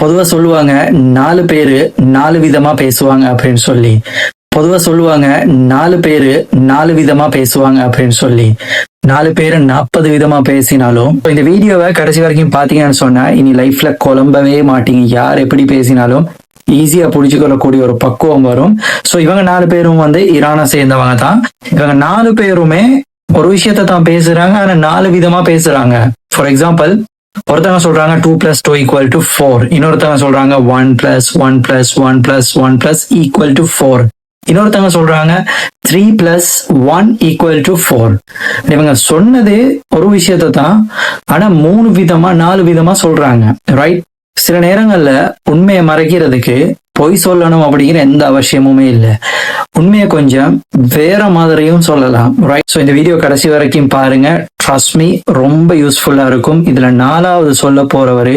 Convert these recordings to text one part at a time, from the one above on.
பொதுவா சொல்லுவாங்க 4 பேரு 4 விதமா பேசுவாங்க அப்படின்னு சொல்லி. பொதுவா சொல்லுவாங்க 4 பேரு 4 விதமா பேசுவாங்க அப்படின்னு சொல்லி. 4 பேரு 40 விதமா பேசினாலும் இந்த வீடியோவை கடைசி வரைக்கும் பாத்தீங்கன்னு சொன்னா இனி லைஃப்ல குழம்பவே மாட்டீங்க. யார் எப்படி பேசினாலும் ஈஸியா புடிச்சுக்கொள்ளக்கூடிய ஒரு பக்குவம் வரும். சோ இவங்க 4 பேரும் ஈரானை சேர்ந்தவங்க தான். இவங்க 4 பேருமே ஒரு விஷயத்த தான் பேசுறாங்க, ஆனா 4 விதமா பேசுறாங்க. ஃபார் எக்ஸாம்பிள், ஒருத்தவங்க சொல்றாங்க 2 + 2 = 4. இன்னொருத்தவங்க சொல்றாங்க 1 + 1 + 1 + 1 = 4. இன்னொருத்தவங்க சொல்றாங்க 3 + 1 = 4. இவங்க சொன்னது ஒரு விஷயத்த தான், ஆனா 3 விதமா 4 விதமா சொல்றாங்க. ரைட்? சில நேரங்கள்ல உண்மையை மறைக்கிறதுக்கு பொய் சொல்லணும் அப்படிங்கிற எந்த அவசியமுமே இல்லை. உண்மையை கொஞ்சம் வேற மாதிரியும் சொல்லலாம். ரைட்? ஸோ இந்த வீடியோ கடைசி வரைக்கும் பாருங்க. ட்ரஸ்ட் மீ, ரொம்ப யூஸ்ஃபுல்லா இருக்கும். இதுல 4வது சொல்ல போறவரு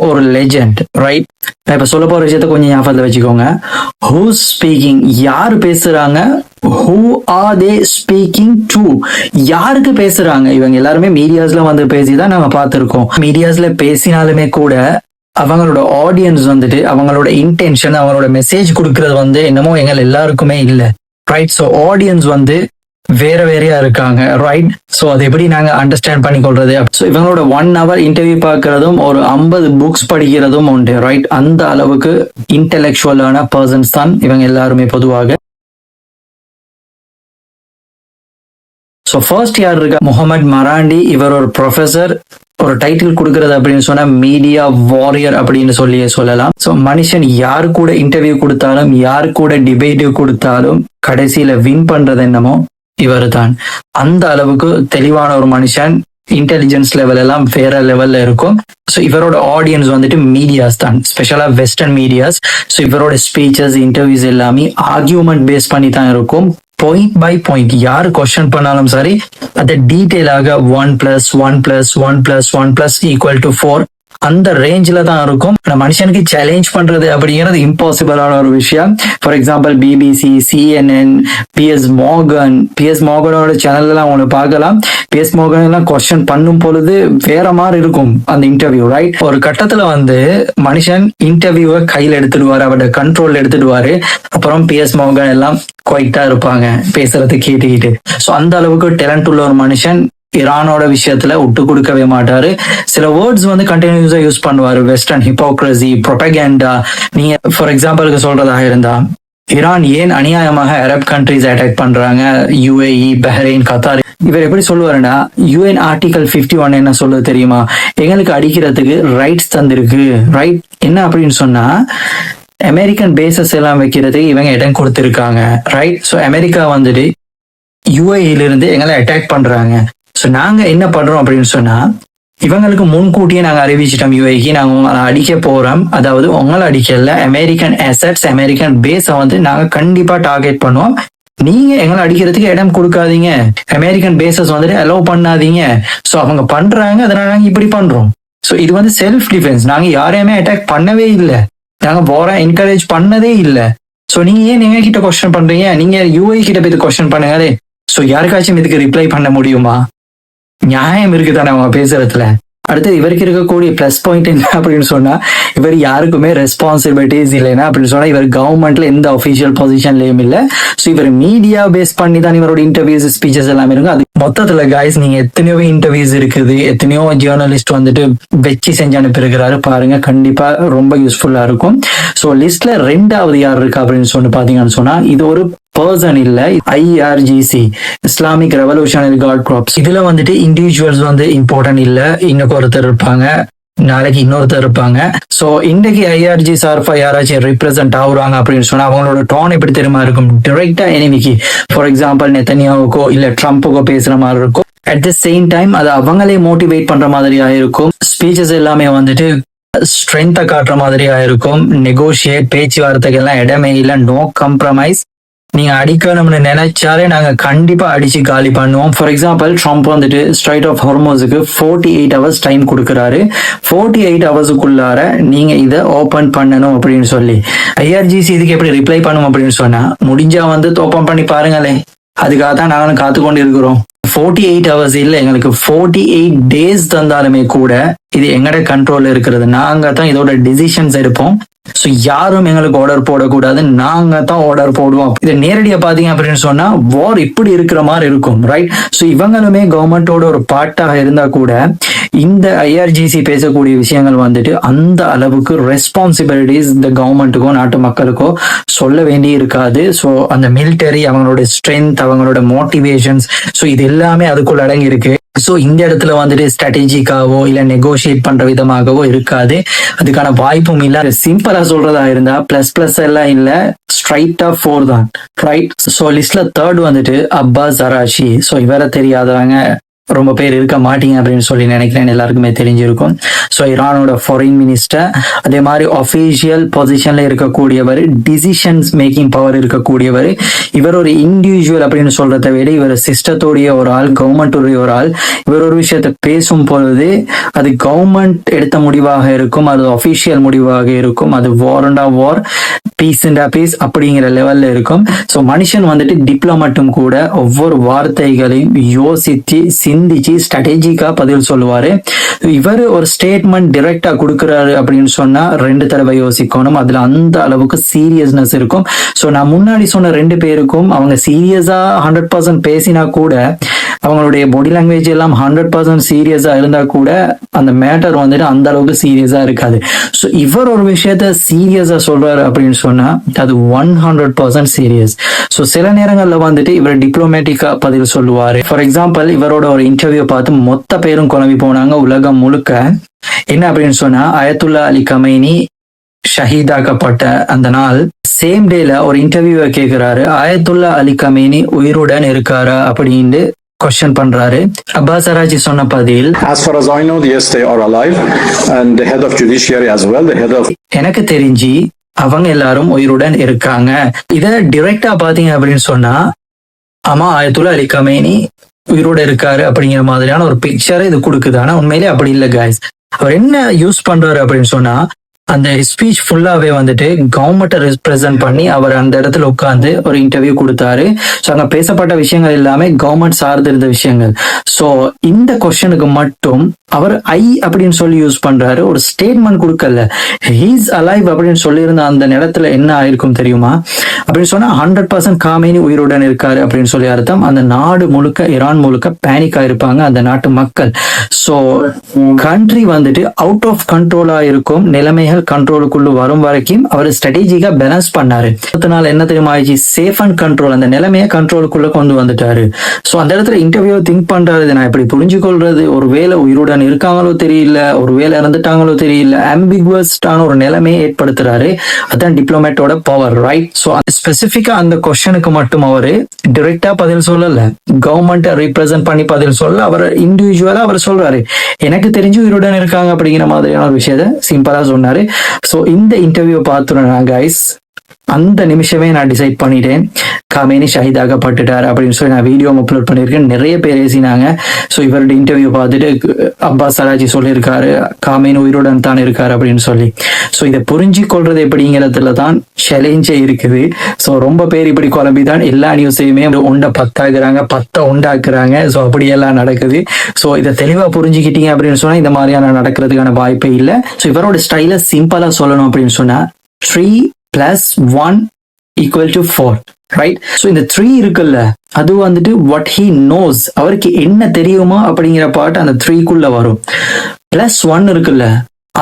ஒரு லெஜெண்ட். ரைட்? நான் இப்ப சொல்ல போற விஷயத்த கொஞ்சம் ஞாபகத்துல வச்சுக்கோங்க. ஹூ ஸ்பீக்கிங், யாரு பேசுறாங்க? Who are they speaking to, யாருக்கு பேசுறாங்க? இவங்க எல்லாருமே மீடியாஸ்ல பேசிதான் நாங்க பார்த்திருக்கோம். மீடியாஸ்ல பேசினாலுமே கூட அவங்களோட ஆடியன்ஸ் அவங்களோட இன்டென்ஷன், அவங்களோட மெசேஜ் கொடுக்கறது என்னமோ எங்கள் எல்லாருக்குமே இல்லை. ரைட்? ஸோ ஆடியன்ஸ் வேற வேறையா இருக்காங்க. ரைட்? ஸோ அது எப்படி நாங்க அண்டர்ஸ்டாண்ட் பண்ணிக்கொள்றது? ஸோ இவங்களோட 1 hour இன்டர்வியூ பார்க்கறதும் ஒரு 50 புக்ஸ் படிக்கிறதும் உண்டு. ரைட்? அந்த அளவுக்கு இன்டெலெக்சுவலான பர்சன்ஸ் தான் இவங்க எல்லாருமே பொதுவாக. ஸோ ஃபர்ஸ்ட் யார் இருக்கா? முகமது மராண்டி. இவர் ஒரு ப்ரொஃபசர். ஒரு டைட்டில் கொடுக்கறது அப்படின்னு சொன்னா மீடியா வாரியர் அப்படின்னு சொல்லலாம். ஸோ மனுஷன் யாரு கூட இன்டர்வியூ கொடுத்தாலும், யாரு கூட டிபேட் கொடுத்தாலும் கடைசியில வின் பண்றது என்னமோ இவர் தான். அந்த அளவுக்கு தெளிவான ஒரு மனுஷன். இன்டெலிஜென்ஸ் லெவல் எல்லாம் வேற லெவல்ல இருக்கும். ஸோ இவரோட ஆடியன்ஸ் மீடியாஸ் தான், ஸ்பெஷலா வெஸ்டர்ன் மீடியாஸ். ஸோ இவரோட ஸ்பீச்சஸ், இன்டர்வியூஸ் எல்லாமே ஆர்கியூமெண்ட் பேஸ் பண்ணி தான் இருக்கும். பாயிண்ட் பை பாயிண்ட் யாரு கொஸ்டின் பண்ணாலும் சரி, அதை டீட்டெயிலாக 1 + 1 + 1 + 1 = 4 அந்த ரேஞ்சில தான் இருக்கும். மனுஷனுக்கு சேலஞ்ச் பண்றது அப்படிங்கிறது இம்பாசிபிளான ஒரு விஷயம். For example, BBC, CNN, PS Morganோட சேனல் எல்லாம் ஒண்ணு பார்க்கலாம். PS Morgan எல்லாம் கொஸ்டின் பண்ணும் பொழுது வேற மாதிரி இருக்கும் அந்த இன்டர்வியூ. ரைட்? ஒரு கட்டத்துல மனுஷன் இன்டர்வியூவை கையில எடுத்துடுவாரு, அவரோட கண்ட்ரோல் எடுத்துடுவாரு. அப்புறம் PS Morgan எல்லாம் குவைட்டா இருப்பாங்க பேசுறது கேட்டுக்கிட்டு. ஸோ அந்த அளவுக்கு டேலண்ட் உள்ள ஒரு மனுஷன். ஈரானோட விஷயத்துல விட்டு கொடுக்கவே மாட்டாரு. சில வேர்ட்ஸ் கண்டினியூஸா யூஸ் பண்ணுவாரு. Western hypocrisy, propaganda. நீங்க ஃபார் எக்ஸாம்பிளுக்கு சொல்றதாக இருந்தா, ஈரான் ஏன் அநியாயமாக அரப் கண்ட்ரிஸ் அட்டாக் பண்றாங்க, UAE, பஹ்ரைன், கத்தார். இவர் எப்படி சொல்லுவாருன்னா, UN Article 51 என்ன சொல்லுது தெரியுமா? எங்களுக்கு அடிக்கிறதுக்கு ரைட்ஸ் தந்திருக்கு. ரைட்? என்ன அப்படின்னு சொன்னா, அமெரிக்கன் பேசஸ் எல்லாம் வைக்கிறதுக்கு இவங்க இடம் கொடுத்திருக்காங்க. ரைட்? ஸோ அமெரிக்கா UAE இருந்து எங்களை அட்டாக் பண்றாங்க. ஸோ நாங்க என்ன பண்றோம் அப்படின்னு சொன்னா, இவங்களுக்கு முன்கூட்டியே நாங்க அறிவிச்சிட்டோம் UAE நாங்க உங்களை அடிக்க போறோம். அதாவது உங்களை அடிக்கல, அமெரிக்கன் அசெட்ஸ், அமெரிக்கன் பேஸை நாங்க கண்டிப்பா டார்கெட் பண்ணுவோம். நீங்க எங்களை அடிக்கிறதுக்கு இடம் கொடுக்காதீங்க, அமெரிக்கன் பேசஸ் அலோவ் பண்ணாதீங்க. ஸோ அவங்க பண்றாங்க, அதனால நாங்க இப்படி பண்றோம். ஸோ இது செல்ஃப் டிஃபென்ஸ். நாங்க யாரையுமே அட்டாக் பண்ணவே இல்லை, நாங்க போற என்கரேஜ் பண்ணதே இல்லை. ஸோ நீங்க ஏன் எங்க கிட்ட கொஸ்டின் பண்றீங்க? நீங்க UAE கிட்ட போய் கொஸ்டின் பண்ணுங்க. ஸோ யாருக்காச்சும் இதுக்கு ரிப்ளை பண்ண முடியுமா? நியாயம் இருக்குதானே அவங்க பேசுறதுல? அடுத்து இவருக்கு இருக்கக்கூடிய பிளஸ் பாயிண்ட் என்ன அப்படின்னு சொன்னா, இவர் யாருக்குமே ரெஸ்பான்சிபிலிட்டிஸ் இல்லைன்னா அப்படின்னு சொன்னா, இவர் கவர்மெண்ட்ல எந்த அபிஷியல் பொசிஷன்லயும் இல்ல. ஸோ இவர் மீடியா பேஸ் பண்ணி தான் இவரோட இன்டர்வியூஸ், ஸ்பீச்சஸ் எல்லாமே இருக்கும். அது மொத்தத்துல காய்ஸ், நீங்க எத்தனையோ இன்டர்வியூஸ் இருக்குது, எத்தனையோ ஜேர்னலிஸ்ட் வச்சு செஞ்சு அனுப்பியிருக்கிறாரு பாருங்க. கண்டிப்பா ரொம்ப யூஸ்ஃபுல்லா இருக்கும். ஸோ லிஸ்ட்ல 2வது யார் இருக்கு அப்படின்னு பாத்தீங்கன்னு சொன்னா, இது ஒரு பர்சன் இல்ல, IRGC, Islamic revolutionary card corps. இதுல இண்டிவிஜுவல்ஸ் இம்பார்ட்டன்ட் இல்ல. இன்னும் ஒருத்தர் இருப்பாங்க, நாளைக்கு இன்னொருத்தர் இருப்பாங்க. சோ இன்றைக்கு IRG சார்பா யாராச்சும் ரிப்ரசென்ட் ஆகுறாங்க அப்படின்னு சொன்னா, அவங்களோட டோன் எப்படி தெரியுமா இருக்கும்? டிரெக்டா எனிமிக்கு, ஃபார் எக்ஸாம்பிள் நெத்தன்யாவுக்கோ இல்ல ட்ரம்ப்புக்கோ பேசுற மாதிரி இருக்கும். அட் த சேம் டைம் அது அவங்களே மோட்டிவேட் பண்ற மாதிரியா இருக்கும். ஸ்பீச்சஸ் எல்லாமே ஸ்ட்ரென்த்தை காட்டுற மாதிரியா இருக்கும். நெகோஷியேட், பேச்சுவார்த்தைக்கு எல்லாம் இடமே இல்லை, நோ கம்ப்ரமைஸ். நீங்க அடிக்கணும்னு நினைச்சாலே நாங்க கண்டிப்பா அடிச்சு காலி பண்ணுவோம். For example, Trump strait of ஹார்மோஸுக்கு 48 hours டைம் கொடுக்குறாரு. 48 hours நீங்க இதை ஓபன் பண்ணணும் அப்படின்னு சொல்லி IRGC இதுக்கு எப்படி ரிப்ளை பண்ணும் அப்படின்னு சொன்னா, முடிஞ்சா ஓபன் பண்ணி பாருங்களேன். அதுக்காக தான் நானும் காத்து கொண்டு இருக்கிறோம். 48 hours இல்ல, எங்களுக்கு 48 days தந்தாலுமே கூட இது எங்கட கண்ட்ரோல்ல இருக்கிறது. நாங்க தான் இதோட டிசிஷன்ஸ் எடுப்போம். ஸோ யாரும் எங்களுக்கு ஆர்டர் போடக்கூடாது, நாங்க தான் ஆர்டர் போடுவோம். இதை நேரடியா பாத்தீங்க அப்படின்னு சொன்னா வார் இப்படி இருக்கிற மாதிரி இருக்கும், ரைட்? ஸோ இவங்களுமே கவர்மெண்டோட ஒரு பார்ட்டாக இருந்தா கூட இந்த ஐஆர்ஜிசி பேசக்கூடிய விஷயங்கள் வந்துட்டு அந்த அளவுக்கு ரெஸ்பான்சிபிலிட்டிஸ் இந்த கவர்மெண்ட்டுக்கோ நாட்டு மக்களுக்கோ சொல்ல வேண்டி இருக்காது. ஸோ அந்த மிலிட்டரி, அவங்களோட ஸ்ட்ரென்த், அவங்களோட மோட்டிவேஷன்ஸ், ஸோ இது எல்லாமே அதுக்குள்ள அடங்கி இருக்கு. ஸோ இந்த இடத்துல வந்துட்டு ஸ்ட்ராட்டஜிக்காவோ இல்ல நெகோசியேட் பண்ற விதமாகவோ இருக்காது, அதுக்கான வாய்ப்பும் இல்ல. சிம்பிளா சொல்றதா இருந்தா பிளஸ் எல்லாம் இல்ல, ஸ்ட்ரைட்டா 4 தான், ரைட்? ஸோ லிஸ்ட்ல 3rd வந்துட்டு அப்பாஸ் அராச்சி. ஸோ இவரை தெரியாதவங்க ரொம்ப பேர் இருக்க மாட்டீங்க அப்படின்னு சொல்லி நினைக்கிறேன், எல்லாருக்குமே தெரிஞ்சிருக்கும். ஸோ ஈரானோட ஃபாரின் மினிஸ்டர், அதே மாதிரி அஃபீஷியல் பொசிஷன்ல இருக்கக்கூடியவர், டிசிஷன்ஸ் மேக்கிங் பவர் இருக்கக்கூடியவர். இவர் ஒரு இண்டிவிஜுவல் அப்படின்னு சொல்றதை விட இவர் சிஸ்டத்தோடைய ஒரு ஆள், கவர்மெண்ட்டுடைய ஒரு ஆள். இவர் ஒரு விஷயத்த பேசும் பொழுது அது கவர்மெண்ட் எடுத்த முடிவாக இருக்கும், அது அஃபீஷியல் முடிவாக இருக்கும், அது வாரண்டா வார், பீஸ்ண்டா பீஸ் அப்படிங்கிற லெவல்ல இருக்கும். ஸோ மனுஷன் வந்துட்டு டிப்ளமேட்டும் கூட ஒவ்வொரு வார்த்தைகளையும் யோசிச்சு சிந்திச்சு ஸ்ட்ராட்டஜிக்கா பதில் சொல்லுவாரு. இவர் ஒரு ஸ்டேட்மெண்ட் டைரக்டா கொடுக்கிறாரு அப்படின்னு சொன்னா 2 தடவை யோசிக்கணும், அதுல அந்த அளவுக்கு சீரியஸ்னஸ் இருக்கும். ஸோ நான் முன்னாடி சொன்ன 2 பேருக்கும் அவங்க சீரியஸா 100% பேசினா கூட, அவங்களுடைய பாடி லாங்குவேஜ் எல்லாம் 100% சீரியஸா இருந்தா கூட அந்த மேட்டர் வந்துட்டு அந்த அளவுக்கு சீரியஸா இருக்காது. ஸோ இவர் ஒரு விஷயத்த சீரியஸா சொல்றாரு அப்படின்னு சொன்னா அது 100% சீரியஸ். ஸோ சில நேரங்கள்ல வந்துட்டு இவர் டிப்ளமேட்டிக்கா பதில் சொல்லுவாரு. ஃபார் எக்ஸாம்பிள், இவரோட ஒரு இன்டர்வியூ பார்த்து மொத்த பேரும் குழம்பி போனாங்க உலகம் முழுக்க. என்ன அப்படின்னு சொன்னா, அயத்துல்லா அலி கமைனி ஷஹீதாக்கப்பட்ட அந்த நாள் சேம் டேல ஒரு இன்டர்வியூவை கேட்கிறாரு, அயத்துல்லா அலி கமைனி உயிருடன் இருக்காரா அப்படின்னு கொஸ்டின் பண்றாரு. அப்பாஸ் அராச்சி சொன்ன பதில், As far as I know, yes, they are alive, and the head of judiciary as well, the head of எனக்கு தெரிஞ்சு அவங்க எல்லாரும் உயிருடன் இருக்காங்க. இத டைரக்டா பாத்தீங்க அப்படின்னு சொன்னா, ஆமா அயத்துல்லா அலி கமைனி உயிரோட இருக்காரு அப்படிங்கிற மாதிரியான ஒரு பிக்சரை இது கொடுக்குது. ஆனா உண்மையிலே அப்படி இல்லை கைஸ். அவர் என்ன யூஸ் பண்றாரு அப்படின்னு சொன்னா, அந்த ஸ்பீச் ஃபுல்லாவே வந்துட்டு கவர்மெண்ட்டை ரெப்ரசென்ட் பண்ணி அவர் அந்த இடத்துல உட்கார்ந்து ஒரு இன்டர்வியூ கொடுத்தாரு. ஸோ அங்க பேசப்பட்ட விஷயங்கள் எல்லாமே கவர்மெண்ட் சார்ந்து இருந்த விஷயங்கள். ஸோ இந்த கொஸ்டனுக்கு மட்டும் அவர் அப்படின்னு சொல்லி யூஸ் பண்றாரு, ஒரு ஸ்டேட்மெண்ட் கொடுக்கல. ஹீஸ் அலைவ் அப்படின்னு சொல்லியிருந்த அந்த நேரத்துல என்ன ஆயிருக்கும் தெரியுமா? அப்படின்னு சொன்னா 100% காமேனி உயிருடன் இருக்காரு அப்படின்னு சொல்லி அர்த்தம். அந்த நாடு முழுக்க, ஈரான் முழுக்க பேனிக் ஆயிருப்பாங்க அந்த நாட்டு மக்கள். ஸோ கண்ட்ரி வந்துட்டு அவுட் ஆஃப் கண்ட்ரோலா இருக்கும், நிலைமைகள் கண்ட்ரோலுக்குள்ள வரும் வரைக்கும் அவர் ஸ்ட்ராட்டஜிக்கா பேலன்ஸ் பண்ணாரு. அதனால என்ன தெரியுமா ஆயிடுச்சு, சேஃப் அண்ட் கண்ட்ரோல், அந்த நிலைமையை கண்ட்ரோலுக்குள்ள கொண்டு வந்துட்டாரு. ஸோ அந்த இடத்துல இன்டர்வியூ திங்க் பண்றாரு, நான் எப்படி புரிஞ்சுக்கொள்றது, ஒருவேளை உயிருடன் இருக்காங்களோ தெரியல, ஒருவேளை இறந்துட்டாங்களோ தெரியல, ஆம்பிகுவஸ்டான ஒரு நிலைமையை ஏற்படுத்துறாரு. அதான் டிப்ளமேட்டோட பவர், ரைட்? ஸோ ஸ்பெசிபிக்கா அந்த கொஸ்டனுக்கு மட்டும் அவரு டைரக்டா பதில் சொல்லல, கவர்மெண்ட்டை ரீப்ரசென்ட் பண்ணி பதில் சொல்ல, அவர் இண்டிவிஜுவலா அவர் சொல்றாரு, எனக்கு தெரிஞ்சு உயிருடன் இருக்காங்க அப்படிங்கிற மாதிரியான ஒரு விஷயத்த சிம்பிளா சொன்னாரு. ஸோ இந்த இன்டர்வியூ பார்த்துனா கைஸ், அந்த நிமிஷமே நான் டிசைட் பண்ணிட்டேன், காமேனி ஷஹீதாக்கப்பட்டுட்டார் அப்படின்னு சொல்லி நான் வீடியோ அப்லோட் பண்ணியிருக்கேன். நிறைய பேர் பேசினாங்க. ஸோ இவருடைய இன்டர்வியூ பார்த்துட்டு அப்பாஸ் அராச்சி சொல்லியிருக்காரு காமேனி உயிருடன் தான் இருக்காரு அப்படின்னு சொல்லி. ஸோ இதை புரிஞ்சு கொள்றது எப்படிங்கிறதுல தான் சேலஞ்சே இருக்குது. ஸோ ரொம்ப பேர் இப்படி குழம்பி தான் எல்லா நியூஸையுமே உண்டை பத்தாக்குறாங்க, 10 உண்டாக்குறாங்க. ஸோ அப்படியெல்லாம் நடக்குது. ஸோ இதை தெளிவா புரிஞ்சுக்கிட்டீங்க அப்படின்னு சொன்னா இந்த மாதிரியான நடக்கிறதுக்கான வாய்ப்பே இல்லை. ஸோ இவரோட ஸ்டைல சிம்பிளா சொல்லணும் அப்படின்னு சொன்னா 3 + 1 = 4, ரைட்? ஸோ இந்த 3 இருக்குல்ல, அது வந்துட்டு what he knows, அவருக்கு என்ன தெரியுமா அப்படிங்கிற பாட்டு அந்த 3க்குள்ள வரும். +1 இருக்குல்ல,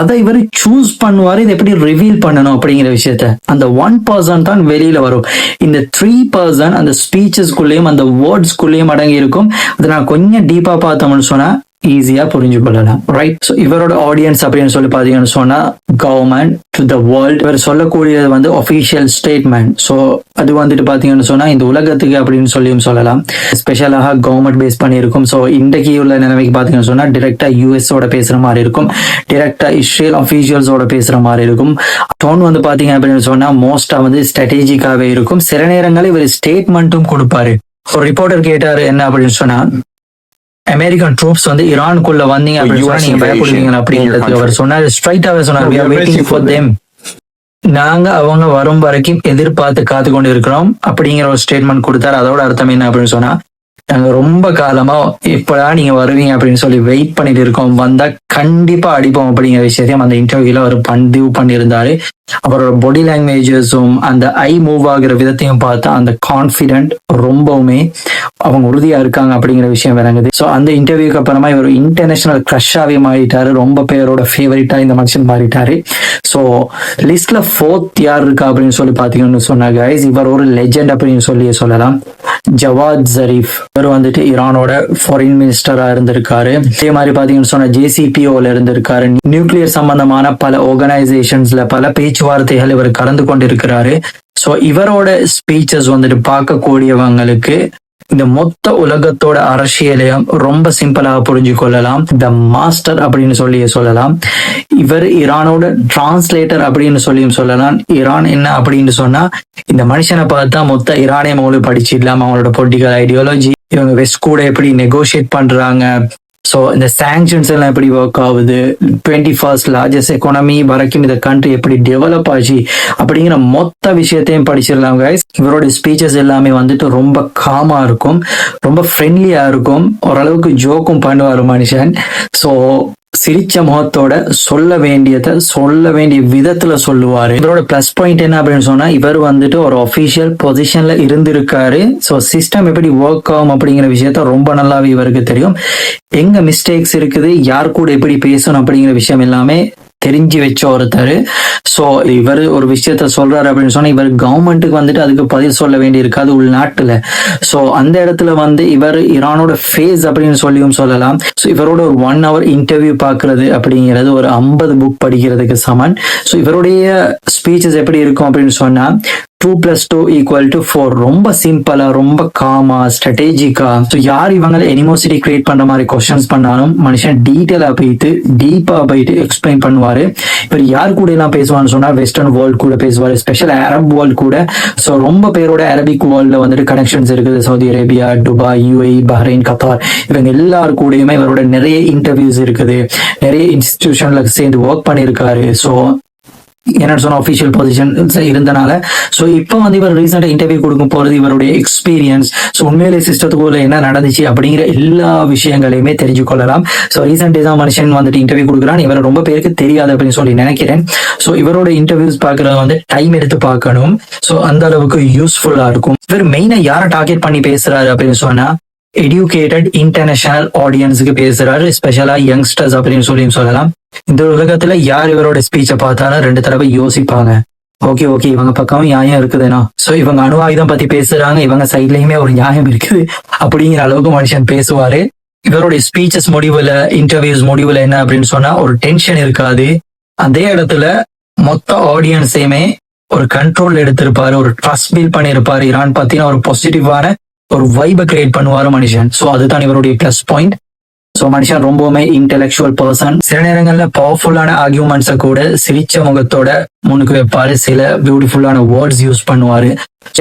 அதை இவர் சூஸ் பண்ணுவாரு, இதை எப்படி ரிவீல் பண்ணணும் அப்படிங்கிற விஷயத்த. அந்த 1% தான் வெளியில வரும். இந்த 3% அந்த ஸ்பீச்சஸ்குள்ளேயும் அந்த வேர்ட்ஸ்குள்ளேயும் அடங்கி இருக்கும். அதை நான் கொஞ்சம் டீப்பா பார்த்தோம்னு சொன்னா ஈஸியா புரிஞ்சு கொள்ளலாம், ரைட்? ஸோ இவரோட ஆடியன்ஸ் அப்படின்னு சொல்லி பாத்தீங்கன்னு சொன்னா கவர்மெண்ட் டு த வேர்ல்ட். இவர் சொல்லக்கூடியது வந்து ஒஃபிஷியல் ஸ்டேட்மெண்ட். ஸோ அது வந்துட்டு பாத்தீங்கன்னு சொன்னா இந்த உலகத்துக்கு அப்படின்னு சொல்லியும் சொல்லலாம். ஸ்பெஷலாக கவர்மெண்ட் பேஸ் பண்ணி இருக்கும். ஸோ இன்றைக்கு உள்ள நிலைமைக்கு பாத்தீங்கன்னு சொன்னா டிரெக்டா யூஎஸோட பேசுற மாதிரி இருக்கும், டிரெக்டா இஸ்ரேல் அஃபீஷியல்ஸோட பேசுற மாதிரி இருக்கும். டோன் வந்து பாத்தீங்க அப்படின்னு சொன்னா மோஸ்டா வந்து ஸ்ட்ராட்டஜிக்காவே இருக்கும். சில நேரங்களில் இவர் ஸ்டேட்மெண்ட்டும் கொடுப்பாரு. ஒரு ரிப்போர்ட்டர் கேட்டாரு என்ன அப்படின்னு சொன்னா, அமெரிக்கன் ட்ரூப்ஸ் வந்து ஈரானுக்குள்ள வந்தீங்க அப்படின்னு சொன்னா நீங்க பயப்படுவீங்க அப்படிங்கிறது அவர் சொன்னாரு. ஸ்ட்ரைட்டாவே சொன்னார், we are waiting for them, நாங்க அவங்க வரும் வரைக்கும் எதிர்பார்த்து காத்து கொண்டு இருக்கிறோம் அப்படிங்கிற ஒரு ஸ்டேட்மெண்ட் கொடுத்தாரு. அதோட அர்த்தம் என்ன அப்படின்னு சொன்னா, நாங்க ரொம்ப காலமா எப்படா நீங்க வருவீங்க அப்படின்னு சொல்லி வெயிட் பண்ணிட்டு இருக்கோம், வந்தா கண்டிப்பா அடிப்போம் அப்படிங்கிற விஷயத்தையும் அந்த இன்டர்வியூல அவர் பதிவு பண்ணியிருந்தாரு. அவரோட பாடி லாங்குவேஜஸும் அந்த ஐ மூவ் ஆகுற விதத்தையும் பார்த்தா அந்த கான்பிடென்ட் ரொம்பவுமே அவங்க உறுதியா இருக்காங்க அப்படிங்கிற விஷயம் விளங்குது. ஸோ அந்த இன்டர்வியூக்கு அப்புறமா இவர் இன்டர்நேஷனல் கிரஷாவே மாறிட்டாரு, ரொம்ப பேரோட ஃபேவரட்டா இந்த மனுஷன் மாறிட்டாரு. ஸோ லிஸ்ட்ல 4th யார் இருக்கா அப்படின்னு சொல்லி பாத்தீங்கன்னு சொன்னா guys, இவர் ஒரு லெஜெண்ட் அப்படின்னு சொல்லலாம். ஜவாத் ஜரீஃப், இவர் வந்துட்டு ஈரானோட ஃபாரின் மினிஸ்டரா இருந்திருக்காரு. அதே மாதிரி பாத்தீங்கன்னு சொன்னா JCPOல இருந்திருக்காரு. நியூக்ளியர் சம்பந்தமான பல ஆர்கனைசேஷன்ஸ்ல பல பேச்சுவார்த்தைகள் இவர் கலந்து கொண்டிருக்கிறாரு. ஸோ இவரோட ஸ்பீச்சஸ் வந்துட்டு பார்க்கக்கூடியவங்களுக்கு இந்த மொத்த உலகத்தோட அரசியலையும் ரொம்ப சிம்பிளா புரிஞ்சு கொள்ளலாம். த மாஸ்டர் அப்படின்னு சொல்லலாம். இவர் ஈரானோட டிரான்ஸ்லேட்டர் அப்படின்னு சொல்லலாம். ஈரான் என்ன அப்படின்னு சொன்னா இந்த மனுஷனை பார்த்தா மொத்த ஈரானிய மொழி படிச்சிடலாம். அவங்களோட பொலிட்டிக்கல் ஐடியாலஜி, இவங்க வெஸ்ட் கூட எப்படி நெகோசியேட் பண்றாங்க, ஸோ இந்த சாங்ஷன்ஸ் எல்லாம் எப்படி ஒர்க் ஆகுது, 21st லார்ஜஸ்ட் எக்கானமி வரைக்கும் இந்த கண்ட்ரி எப்படி டெவலப் ஆச்சு அப்படிங்கிற மொத்த விஷயத்தையும் படிச்சிடலாம் கைஸ். இவரோட ஸ்பீச்சஸ் எல்லாமே வந்துட்டு ரொம்ப காமா இருக்கும், ரொம்ப ஃப்ரெண்ட்லியா இருக்கும், ஓரளவுக்கு ஜோக்கும் பண்ணுவார் மனுஷன். ஸோ சிரிச்ச முகத்தோட சொல்ல வேண்டிய விதத்துல சொல்லுவாரு. இவரோட பிளஸ் பாயிண்ட் என்ன அப்படின்னு சொன்னா இவர் வந்துட்டு ஒரு அபிஷியல் பொசிஷன்ல இருந்திருக்காரு. ஸோ சிஸ்டம் எப்படி ஒர்க் ஆகும் அப்படிங்கிற விஷயத்த ரொம்ப நல்லாவே இவருக்கு தெரியும். எங்க மிஸ்டேக்ஸ் இருக்குது, யார் கூட எப்படி பேசணும் அப்படிங்கிற விஷயம் எல்லாமே தெரிஞ்சு வச்ச ஒருத்தர். ஸோ இவர் ஒரு விஷயத்த சொல்றாரு அப்படின்னு சொன்னா இவர் கவர்மெண்ட்டுக்கு வந்துட்டு அதுக்கு பதில் சொல்ல வேண்டி இருக்காது உள்நாட்டுல. ஸோ அந்த இடத்துல வந்து இவர் ஈரானோட ஃபேஸ் அப்படின்னு சொல்லலாம். ஸோ இவரோட ஒரு 1 hour இன்டர்வியூ பார்க்கறது அப்படிங்கிறது ஒரு 50 புக் படிக்கிறதுக்கு சமன். ஸோ இவருடைய ஸ்பீச்சஸ் எப்படி இருக்கும் அப்படின்னு சொன்னா 2+2=4, ரொம்ப சிம்பிளா, ரொம்ப காமா, ஸ்ட்ராட்டஜிக்கா. ஸோ யார் இவங்களை எனிமோசிட்டி கிரியேட் பண்ற மாதிரி கொஸ்டின்ஸ் பண்ணாலும் மனுஷன் டீட்டெயிலா டீப்பா போயிட்டு எக்ஸ்பிளைன் பண்ணுவாரு. இவர் யார் கூட எல்லாம் பேசுவான்னு சொன்னா வெஸ்டர்ன் வேர்ல்ட் கூட பேசுவாரு, ஸ்பெஷல் அரப் வேர்ல்ட் கூட. ஸோ ரொம்ப பேரோட அரபிக் வேர்ல்ட்ல வந்துட்டு கனெக்ஷன்ஸ் இருக்குது. Saudi Arabia, Dubai, UAE, Bahrain, Qatar, இவங்க எல்லாரு கூடயுமே இவரோட நிறைய இன்டர்வியூஸ் இருக்குது, நிறைய இன்ஸ்டிடியூஷன்ல சேர்ந்து ஒர்க் பண்ணியிருக்காரு. ஸோ என்ன சொன்ன அபிஷியல் பொசிஷன் இருந்தனால ஸோ இப்போ வந்து இவர் ரீசெண்டா இன்டர்வியூ கொடுக்கும் போறது இவருடைய எக்ஸ்பீரியன்ஸ், ஸோ உண்மையிலே சிஸ்டத்துக்குள்ள என்ன நடந்துச்சு அப்படிங்கிற எல்லா விஷயங்களையுமே தெரிஞ்சு கொள்ளலாம். ஸோ ரீசெண்ட் தான் மனுஷன் வந்துட்டு இன்டர்வியூ கொடுக்குறான், இவர் ரொம்ப பேருக்கு தெரியாது அப்படின்னு சொல்லி நினைக்கிறேன். ஸோ இவரோட இன்டர்வியூஸ் பார்க்கறது வந்து டைம் எடுத்து பார்க்கணும். ஸோ அந்த அளவுக்கு யூஸ்ஃபுல்லா இருக்கும். இவர் மெயினா யாரை டார்கெட் பண்ணி பேசுறாரு அப்படின்னு சொன்னா எடுகேட்டட் இன்டர்நேஷனல் ஆடியன்ஸுக்கு பேசுறாரு, ஸ்பெஷலா யங்ஸ்டர்ஸ் அப்படின்னு சொல்லலாம். இந்த உலகத்துல யார் இவரோட ஸ்பீச்சை பார்த்தாலும் 2 தடவை யோசிப்பாங்க, ஓகே இவங்க பக்கம் நியாயம் இருக்குதுன்னா. சோ இவங்க அணு ஆயுதம் பத்தி பேசுறாங்க, இவங்க சைட்லயுமே ஒரு நியாயம் இருக்குது அப்படிங்கிற அளவுக்கு மனுஷன் பேசுவாரு. இவருடைய ஸ்பீச்சஸ் முடிவுல, இன்டர்வியூஸ் முடிவுல என்ன அப்படின்னு சொன்னா ஒரு டென்ஷன் இருக்காது. அதே இடத்துல மொத்த ஆடியன்ஸையுமே ஒரு கண்ட்ரோல் எடுத்திருப்பாரு, ஒரு ட்ரஸ்ட் பில்ட் பண்ணிருப்பாரு. ஈரான் பத்தின ஒரு பாசிட்டிவான ஒரு வைபை கிரியேட் பண்ணுவாரு மனுஷன். சோ அதுதான் இவருடைய பிளஸ் பாயிண்ட். ஸோ மனுஷன் ரொம்பவுமே இன்டெலெக்சுவல் பர்சன். சில நேரங்கள்ல பவர்ஃபுல்லான ஆர்கியூமெண்ட்ஸை கூட சிரிச்ச முகத்தோட முன்னுக்கு வைப்பாரு, சில பியூட்டிஃபுல்லான வேர்ட்ஸ் யூஸ் பண்ணுவாரு.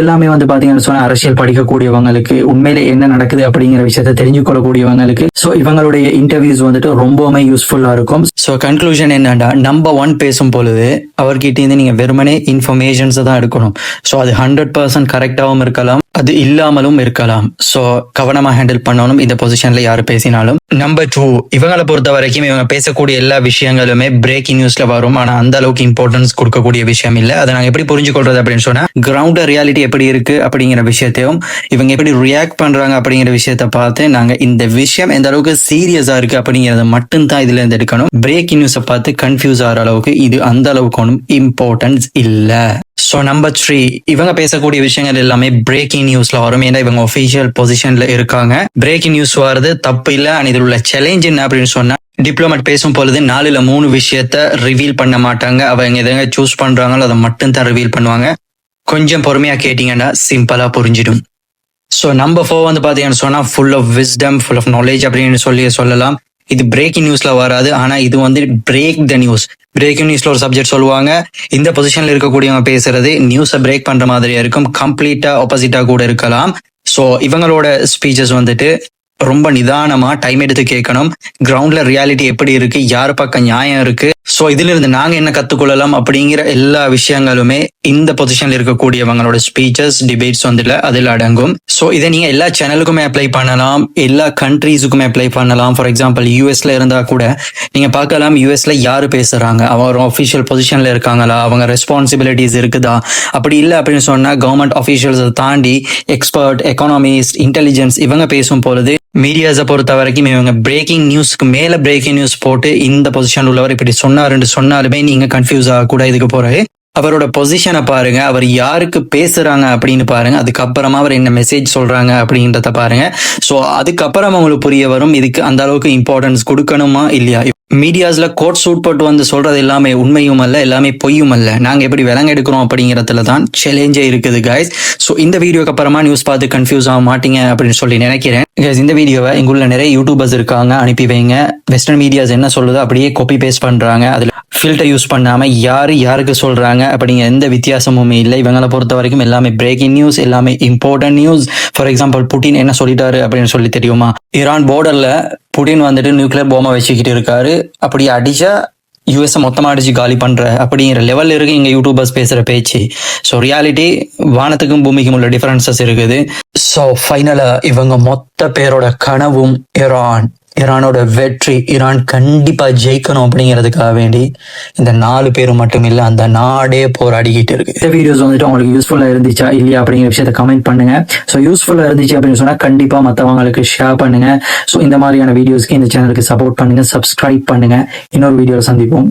எல்லாமே வந்து பாத்தீங்கன்னு சொன்னா அரசியல் படிக்கக்கூடியவங்களுக்கு, உண்மையிலே என்ன நடக்குது அப்படிங்கிற விஷயத்த தெரிஞ்சு கொள்ளக்கூடியவங்களுக்கு ஸோ இவங்களுடைய இன்டர்வியூஸ் வந்துட்டு ரொம்பவுமே யூஸ்ஃபுல்லா இருக்கும். ஸோ கன்க்ளூஷன் என்னன்னா, நம்பர் 1 பேசும் பொழுது அவர்கிட்ட இருந்து நீங்க வெறுமனே இன்ஃபர்மேஷன்ஸ் தான் எடுக்கணும். ஸோ அது 100% கரெக்டாகவும் இருக்கலாம், அது இல்லாமலும் இருக்கலாம். ஸோ கவனமா ஹேண்டில் பண்ணணும் இந்த பொசிஷன்ல யாரு பேசினாலும். நம்பர் 2, இவங்களை பொறுத்த வரைக்கும் இவங்க பேசக்கூடிய எல்லா விஷயங்களுமே பிரேக்கிங் நியூஸ்ல வரும், ஆனா அந்த அளவுக்கு இம்பார்ட்டன்ஸ் கொடுக்கக்கூடிய விஷயம் இல்ல. அதை நாங்க எப்படி புரிஞ்சு கொள்றது அப்படின்னு சொன்னா கிரவுண்ட் ரியாலிட்டி எப்படி இருக்கு அப்படிங்கிற விஷயத்தையும் இவங்க எப்படி ரியாக்ட் பண்றாங்க அப்படிங்கிற விஷயத்த பார்த்து நாங்க இந்த விஷயம் எந்த அளவுக்கு சீரியஸா இருக்கு அப்படிங்கறத மட்டும் தான் இதுல இருந்து எடுக்கணும். பிரேக்கிங் நியூஸை பார்த்து கன்ஃபியூஸ் ஆகிற அளவுக்கு இது அந்த அளவுக்கு ஒன்றும் இம்பார்ட்டன்ஸ் இல்ல. ஸோ நம்பர் 3, இவங்க பேசக்கூடிய விஷயங்கள் எல்லாமே பிரேக்கிங் நியூஸ்ல வரும், ஏன்னா இவங்க ஒபிஷியல் பொசிஷன்ல இருக்காங்க. பிரேக்கிங் நியூஸ் வருது தப்பு இல்ல, இதில் உள்ள சேலஞ்ச் என்ன அப்படின்னு சொன்னா டிப்ளமேட் பேசும் பொழுது 4ல் 3 விஷயத்த ரிவீல் பண்ண மாட்டாங்க. அவங்க எதங்க சூஸ் பண்றாங்களோ அதை மட்டும் தான் ரிவீல் பண்ணுவாங்க. கொஞ்சம் பொறுமையா கேட்டீங்கன்னா சிம்பிளா புரிஞ்சிடும். ஸோ நம்பர் 4 வந்து பாத்தீங்கன்னு சொன்னா full of wisdom, full of knowledge அப்படின்னு சொல்லலாம். இது பிரேக்கிங் நியூஸ்ல வராது, ஆனா இது வந்து பிரேக் த நியூஸ். பிரேக்கிங் நியூஸ்ல ஒரு சப்ஜெக்ட் சொல்லுவாங்க, இந்த பொசிஷன்ல இருக்கக்கூடியவங்க பேசுறது நியூஸை பிரேக் பண்ற மாதிரியா இருக்கும், கம்ப்ளீட்டா ஆப்போசிட்டா கூட இருக்கலாம். ஸோ இவங்களோட ஸ்பீச்சஸ் வந்துட்டு ரொம்ப நிதானமா டைம் எடுத்து கேட்கணும். கிரவுண்ட்ல ரியாலிட்டி எப்படி இருக்கு, யார் பக்கம் நியாயம் இருக்கு, ஸோ இதுல இருந்து நாங்க என்ன கத்துக்கொள்ளலாம் அப்படிங்கிற எல்லா விஷயங்களுமே இந்த பொசிஷன்ல இருக்கக்கூடியவங்களோட ஸ்பீச்சஸ் டிபேட்ஸ் வந்துட்டு அதில் அடங்கும். ஸோ இதை நீங்க எல்லா சேனலுக்குமே அப்ளை பண்ணலாம், எல்லா கண்ட்ரீஸுக்குமே அப்ளை பண்ணலாம். ஃபார் எக்ஸாம்பிள் யூஎஸ்ல இருந்தா கூட நீங்க பார்க்கலாம் யூஎஸ்ல யாரு பேசுறாங்க, அவங்க அஃபிஷியல் பொசிஷன்ல இருக்காங்களா, அவங்க ரெஸ்பான்சிபிலிட்டிஸ் இருக்குதா. அப்படி இல்லை அப்படின்னு சொன்னா கவர்மெண்ட் அஃபிஷியல்ஸை தாண்டி எக்ஸ்பர்ட், எக்கானமிஸ்ட், இன்டெலிஜென்ஸ் இவங்க பேசும் பொழுது மீடியாஸை பொறுத்த வரைக்கும் இவங்க பிரேக்கிங் நியூஸ்க்கு மேல பிரேக்கிங் நியூஸ் போட்டு இந்த பொசிஷன் உள்ளவர் இப்படி சொன்னாருன்னு சொன்னாலுமே நீங்க கன்ஃபியூஸ் ஆகக்கூட. இதுக்கு போறது அவரோட பொசிஷனை பாருங்க, அவர் யாருக்கு பேசுறாங்க அப்படின்னு பாருங்க, அதுக்கப்புறமா அவர் என்ன மெசேஜ் சொல்றாங்க அப்படின்றத பாருங்க. ஸோ அதுக்கப்புறம் அவங்களுக்கு புரிய வரும் இதுக்கு அந்த அளவுக்கு இம்பார்ட்டன்ஸ் கொடுக்கணுமா இல்லையா. மீடியாஸ்ல கோட் சூட் போட்டு வந்து சொல்றது எல்லாமே உண்மையும் அல்ல, எல்லாமே பொய்யும் அல்ல. நாங்க எப்படி விலங்கு எடுக்கிறோம் அப்படிங்கறதுல தான் சேலஞ்சே இருக்குது கைஸ். ஸோ இந்த வீடியோக்கு அப்புறமா நியூஸ் பார்த்து கன்ஃபியூஸ் ஆக மாட்டீங்க அப்படின்னு சொல்லி நினைக்கிறேன். இந்த வீடியோவை இங்குள்ள நிறைய யூடியூபர்ஸ் இருக்காங்க, அனுப்பி வைங்க. வெஸ்டர்ன் மீடியாஸ் என்ன சொல்லுதோ அப்படியே காப்பி பேஸ்ட் பண்றாங்க, அதுல ஃபில்டர் யூஸ் பண்ணாம யாருக்கு சொல்றாங்க அப்படிங்கிற எந்த வித்தியாசமுமே இல்லை. இவங்களை பொறுத்த வரைக்கும் எல்லாமே பிரேக்கிங் நியூஸ், எல்லாமே important news. For example Putin என்ன சொல்லிட்டாரு அப்படின்னு சொல்லி தெரியுமா? ஈரான் பார்டர்ல புட்டின் வந்துட்டு நியூக்ளியர் பாம்பை வச்சுக்கிட்டு இருக்காரு, அப்படி அடிச்சா யூஎஸ் மொத்தமா அடிச்சு காலி பண்ற அப்படிங்கிற லெவல் இருக்கு இங்க யூடியூபர்ஸ் பேசுற பேச்சு. ஸோ ரியாலிட்டி வானத்துக்கும் பூமிக்கும் உள்ள டிஃபரன்சஸ் இருக்குது. ஸோ ஃபைனலா இவங்க மொத்த பேரோட கனவும் ஈரானோட வெற்றி, ஈரான் கண்டிப்பா ஜெயிக்கணும் அப்படிங்கிறதுக்காக வேண்டி இந்த 4 பேரும் மட்டும் இல்ல அந்த நாடே போராடிக்கிட்டு இருக்கு. இந்த வீடியோஸ் வந்துட்டு உங்களுக்கு யூஸ்ஃபுல்லா இருந்துச்சா இல்லையா அப்படிங்கிற விஷயத்தை கமெண்ட் பண்ணுங்க. ஸோ யூஸ்ஃபுல்லா இருந்துச்சு அப்படின்னு சொன்னா கண்டிப்பா மற்றவங்களுக்கு ஷேர் பண்ணுங்க. ஸோ இந்த மாதிரியான வீடியோஸ்க்கு இந்த சேனலுக்கு சப்போர்ட் பண்ணுங்க, சப்ஸ்கிரைப் பண்ணுங்க. இன்னொரு வீடியோல சந்திப்போம்.